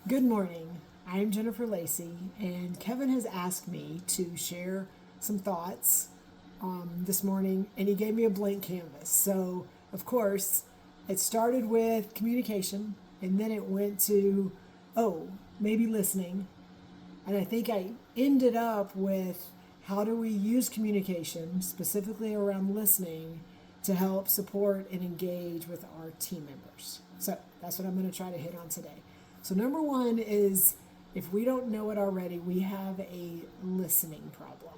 Good morning. I'm Jennifer Lacy, and Kevin has asked me to share some thoughts this morning, and he gave me a blank canvas. So, of course, it started with communication, and then it went to, maybe listening. And I think I ended up with how do we use communication, specifically around listening, to help support and engage with our team members. So, that's what I'm going to try to hit on today. So number one is, if we don't know it already, we have a listening problem.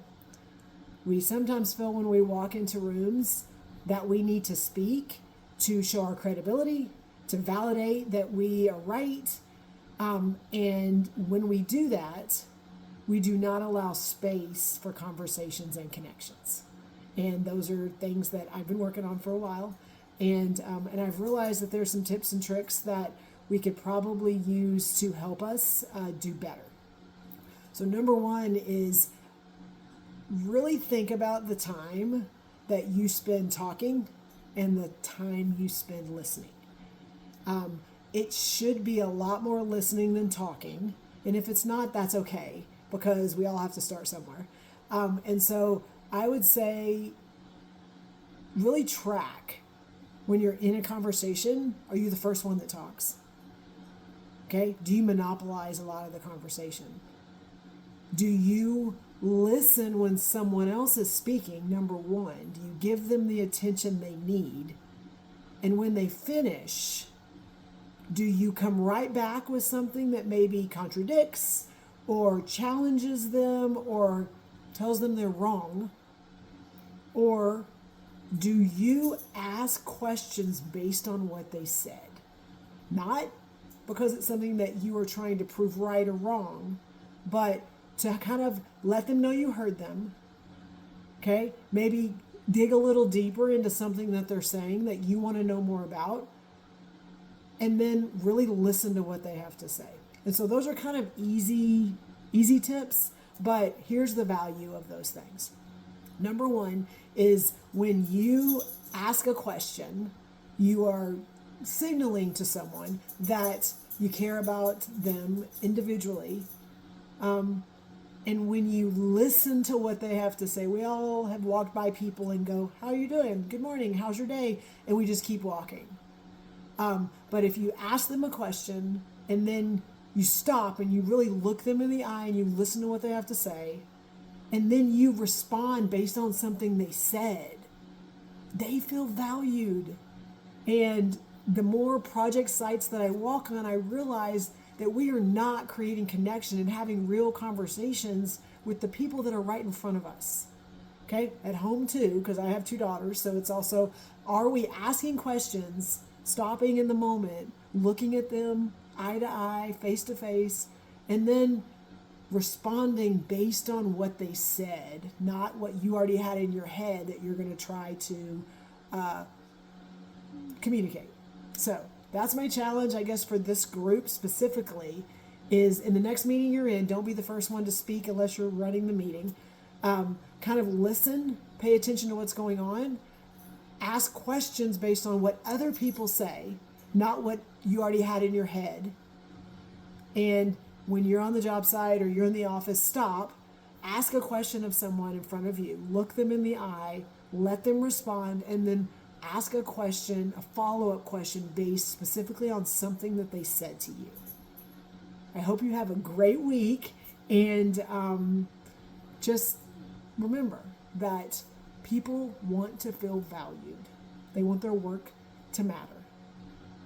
We sometimes feel when we walk into rooms that we need to speak to show our credibility, to validate that we are right. And when we do that, we do not allow space for conversations and connections. And those are things that I've been working on for a while. And I've realized that there's some tips and tricks that we could probably use to help us do better. So number one is really think about the time that you spend talking and the time you spend listening. It should be a lot more listening than talking. And if it's not, that's okay, because we all have to start somewhere. And so I would say really track when you're in a conversation. Are you the first one that talks? Okay, do you monopolize a lot of the conversation? Do you listen when someone else is speaking? Number one, do you give them the attention they need? And when they finish, do you come right back with something that maybe contradicts or challenges them or tells them they're wrong? Or do you ask questions based on what they said? Not because it's something that you are trying to prove right or wrong, but to kind of let them know you heard them. Okay? Maybe dig a little deeper into something that they're saying that you want to know more about, and then really listen to what they have to say. And so those are kind of easy tips, but here's the value of those things. Number one is when you ask a question, you are signaling to someone that you care about them individually. And when you listen to what they have to say, we all have walked by people and go, how are you doing? Good morning. How's your day? And we just keep walking. But if you ask them a question and then you stop and you really look them in the eye and you listen to what they have to say, and then you respond based on something they said, they feel valued. And the more project sites that I walk on, I realize that we are not creating connection and having real conversations with the people that are right in front of us. Okay, at home too, because I have 2 daughters. So it's also, are we asking questions, stopping in the moment, looking at them eye to eye, face to face, and then responding based on what they said, not what you already had in your head that you're going to try to communicate. So that's my challenge, I guess, for this group specifically, is in the next meeting you're in, don't be the first one to speak unless you're running the meeting. Kind of listen, pay attention to what's going on, ask questions based on what other people say, not what you already had in your head. And when you're on the job site or you're in the office, stop, ask a question of someone in front of you, look them in the eye, let them respond, and then ask a question, a follow-up question based specifically on something that they said to you. I hope you have a great week, and just remember that people want to feel valued. They want their work to matter,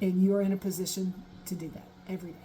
and you are in a position to do that every day.